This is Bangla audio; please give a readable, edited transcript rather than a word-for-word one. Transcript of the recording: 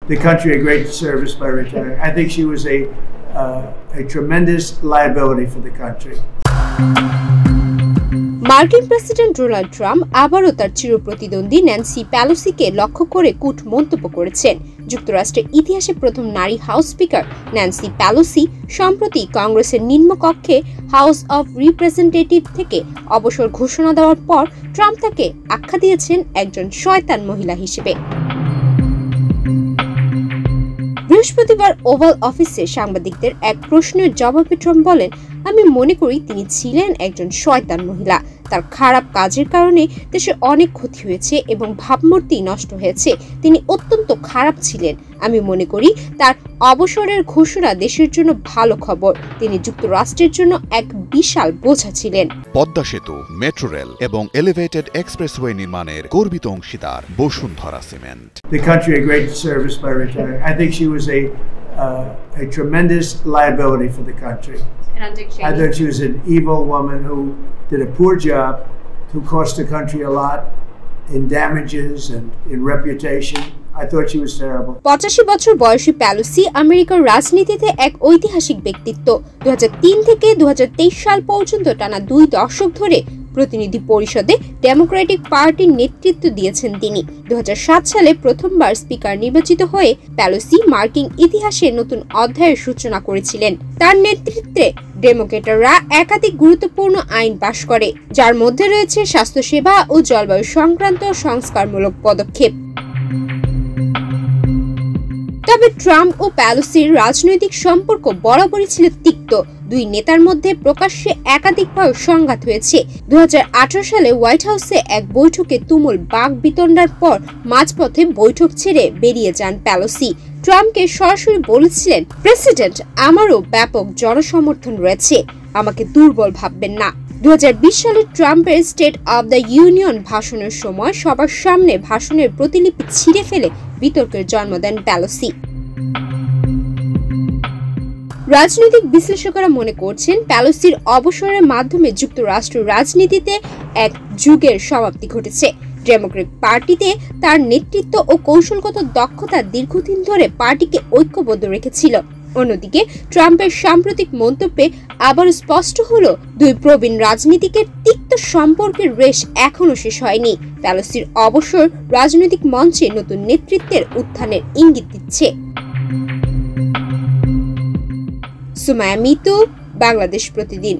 the country a great service by retiring. I think she was a tremendous liability for the country. মার্কিন প্রেসিডেন্ট ডোনাল্ড ট্রাম্প আবারও তার চিরপ্রতিদ্বন্দ্বী ন্যান্সি পেলোসিকে লক্ষ্য করে কূট মন্তব্য করেছেন। যুক্তরাষ্ট্রের ইতিহাসে প্রথম নারী হাউস স্পিকার ন্যান্সি পেলোসি সম্প্রতি কংগ্রেসের নিম্নকক্ষে হাউস অব রিপ্রেজেন্টেটিভ থেকে অবসর ঘোষণা দেওয়ার পর ট্রাম্প তাকে আখ্যা দিয়েছেন একজন শয়তান মহিলা হিসেবে। বৃহস্পতিবার ওভাল অফিসে সাংবাদিকদের এক প্রশ্নের জবাবে ট্রাম্প বলেন, আমি মনে করি তিনি ছিলেন একজন শয়তান মহিলা। তার খারাপ কাজের কারণে দেশের অনেক ক্ষতি হয়েছে এবং ভাবমূর্তি নষ্ট হয়েছে। তিনি অত্যন্ত খারাপ ছিলেন। আমি মনে করি তার অবসরের ঘোষণা দেশের জন্য ভালো খবর। তিনি যুক্তরাষ্ট্রের জন্য এক বিশাল বোঝা ছিলেন। পদ্মা সেতু, মেট্রো রেল এবং এলিভেটেড এক্সপ্রেসওয়ে নির্মাণের গর্বিত অংশীদার Bashundhara cement. The country a great service by retiring. I think she was a tremendous liability for the country. I thought she was an evil woman who did a poor job, who cost the country a lot in damages and in reputation. I thought she was terrible. 85 বছর বয়সী পেলোসি আমেরিকার রাজনীতিতে এক ঐতিহাসিক ব্যক্তিত্ব। 2003 থেকে 2023 সাল পর্যন্ত টানা 2 দশক ধরে প্রতিনিধি পরিষদে ডেমোক্রেটিক পার্টির নেতৃত্ব দিয়েছেন তিনি। 2007 সালে প্রথমবার স্পিকার নির্বাচিত হয়ে পেলোসি মার্কিন ইতিহাসে নতুন অধ্যায়ের সূচনা করেছিলেন। তার নেতৃত্বে ডেমোক্রেটরা একাধিক গুরুত্বপূর্ণ আইন পাশ করে, যার মধ্যে রয়েছে স্বাস্থ্যসেবা ও জলবায়ু সংক্রান্ত সংস্কারমূলক পদক্ষেপ। তবে ট্রাম্প ও পেলোসির রাজনৈতিক সম্পর্ক বরাবরই ছিল তিক্ত। দুই নেতার মধ্যে প্রকাশ্যে একাধিকবার সংঘাত হয়েছে। 2018 সালে হোয়াইট হাউসে এক বৈঠকে তুমুল বাকবিতণ্ডার পর মাঝপথে বৈঠক ছেড়ে বেরিয়ে যান পেলোসি। ট্রাম্পকে সরাসরি বলেছিলেন, প্রেসিডেন্ট, আমারও ব্যাপক জনসমর্থন রয়েছে, আমাকে দুর্বল ভাববেন না। 2020 সালে ট্রাম্পের স্টেট অব দ্য ইউনিয়ন ভাষণের সময় সবার সামনে ভাষণের প্রতিলিপি ছিঁড়ে ফেলে বিতর্কের জন্ম দেন পেলোসি। রাজনৈতিক বিশ্লেষকেরা মনে করছেন, পেলোসির অবসরের মাধ্যমে যুক্তরাষ্ট্র রাজনীতিতে এক যুগের সমাপ্তি ঘটেছে। ডেমোক্রেটিক পার্টিতে তার নেতৃত্ব ও কৌশলগত দক্ষতা দীর্ঘদিন ধরে পার্টিকে ঐক্যবদ্ধ রেখেছিল। অন্যদিকে ট্রাম্পের সাম্প্রতিক মন্তব্যে আবার স্পষ্ট হলো, দুই প্রবীণ রাজনীতিকের তিক্ত সম্পর্কের রেশ এখনো শেষ হয়নি। পেলোসির অবসর রাজনৈতিক মঞ্চে নতুন নেতৃত্বের উত্থানের ইঙ্গিত দিচ্ছে। সুমাইয়া মিতু, বাংলাদেশ প্রতিদিন।